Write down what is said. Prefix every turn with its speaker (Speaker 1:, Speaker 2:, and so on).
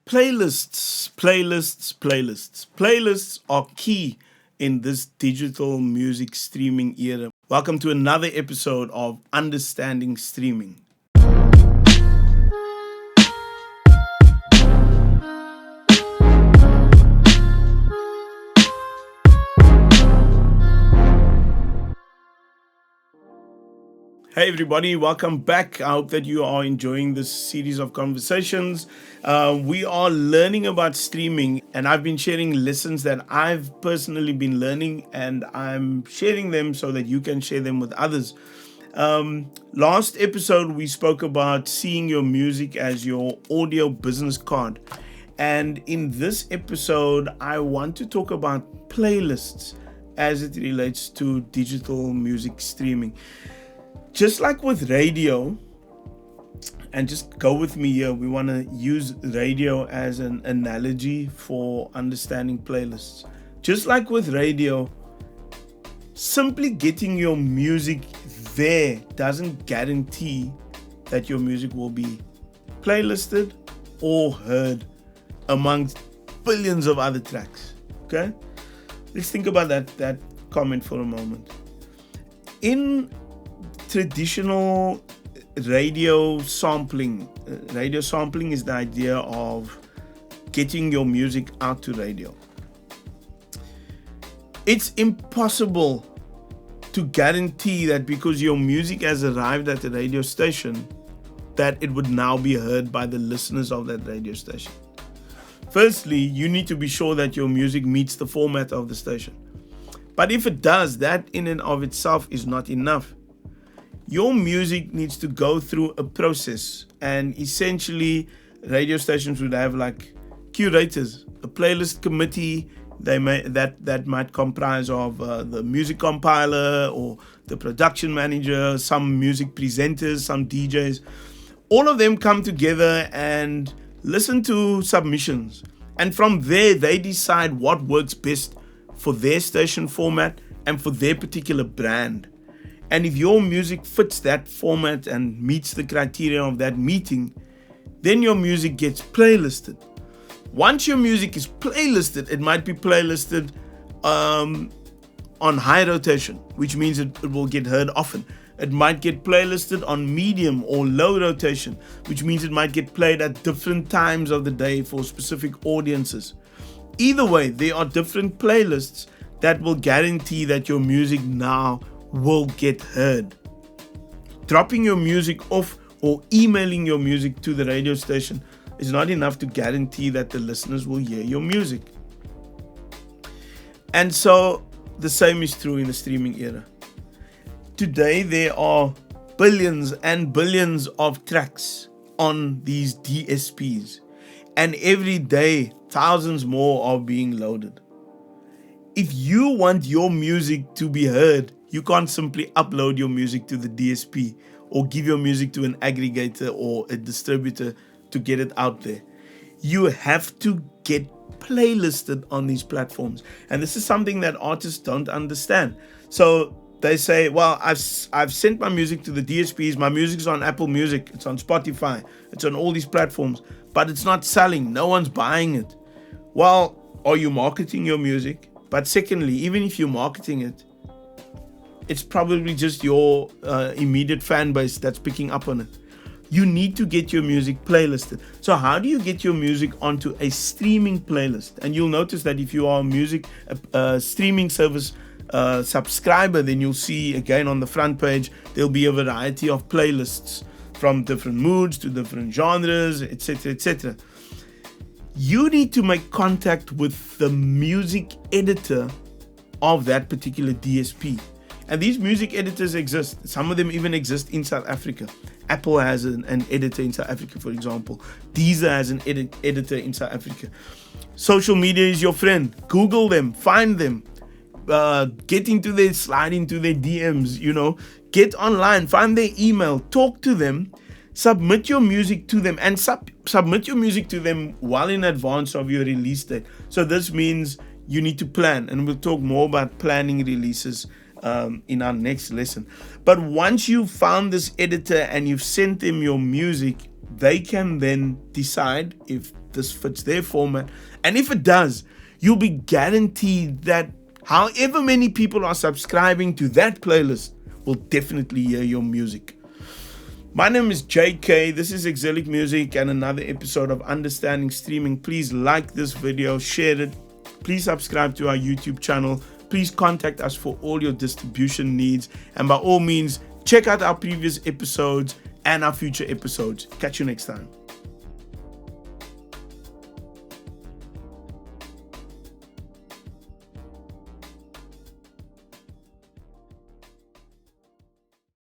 Speaker 1: Playlists are key in this digital music streaming era. Welcome to another episode of Understanding Streaming. Hey everybody, welcome back. I hope that you are enjoying this series of conversations. We are learning about streaming, and I've been sharing lessons that I've personally been learning, and I'm sharing them so that you can share them with others. Last episode, we spoke about seeing your music as your audio business card. And in this episode, I want to talk about playlists as it relates to digital music streaming. Just like with radio, and just go with me here, we want to use radio as an analogy for understanding playlists. Just like with radio, simply getting your music there doesn't guarantee that your music will be playlisted or heard amongst billions of other tracks. Okay? Let's think about that comment for a moment. In traditional radio sampling is the idea of getting your music out to radio. It's impossible to guarantee that because your music has arrived at the radio station, that it would now be heard by the listeners of that radio station. Firstly, you need to be sure that your music meets the format of the station. But if it does, that in and of itself is not enough. Your music needs to go through a process, and essentially radio stations would have like curators, a playlist committee. That might comprise of the music compiler or the production manager, some music presenters, some DJs. All of them come together and listen to submissions, and from there they decide what works best for their station format and for their particular brand. And if your music fits that format and meets the criteria of that meeting, then your music gets playlisted. Once your music is playlisted, it might be playlisted on high rotation, which means it will get heard often. It might get playlisted on medium or low rotation, which means it might get played at different times of the day for specific audiences. Either way, there are different playlists that will guarantee that your music now will get heard. Dropping your music off or emailing your music to the radio station is not enough to guarantee that the listeners will hear your music. And so the same is true in the streaming era. Today there are billions and billions of tracks on these DSPs, and every day thousands more are being loaded. If you want your music to be heard, you can't simply upload your music to the DSP or give your music to an aggregator or a distributor to get it out there. You have to get playlisted on these platforms. And this is something that artists don't understand. So they say, well, I've sent my music to the DSPs. My music's on Apple Music. It's on Spotify. It's on all these platforms. But it's not selling. No one's buying it. Well, are you marketing your music? But secondly, even if you're marketing it, it's probably just your immediate fan base that's picking up on it. You need to get your music playlisted. So how do you get your music onto a streaming playlist? And you'll notice that if you are a music streaming service subscriber, then you'll see again on the front page, there'll be a variety of playlists from different moods to different genres, etc., etc. You need to make contact with the music editor of that particular DSP. And these music editors exist. Some of them even exist in South Africa. Apple has an editor in South Africa, for example. Deezer has an editor in South Africa. Social media is your friend. Google them, find them, slide into their DMs, get online, find their email, talk to them, submit your music to them, and submit your music to them well in advance of your release date. So this means you need to plan, and we'll talk more about planning releases in our next lesson. But once you've found this editor and you've sent them your music, they can then decide if this fits their format. And if it does, you'll be guaranteed that however many people are subscribing to that playlist will definitely hear your music. My name is JK. This is Exilic Music and another episode of Understanding Streaming. Please like this video, share it. Please subscribe to our YouTube channel. Please contact us for all your distribution needs. And by all means, check out our previous episodes and our future episodes. Catch you next time.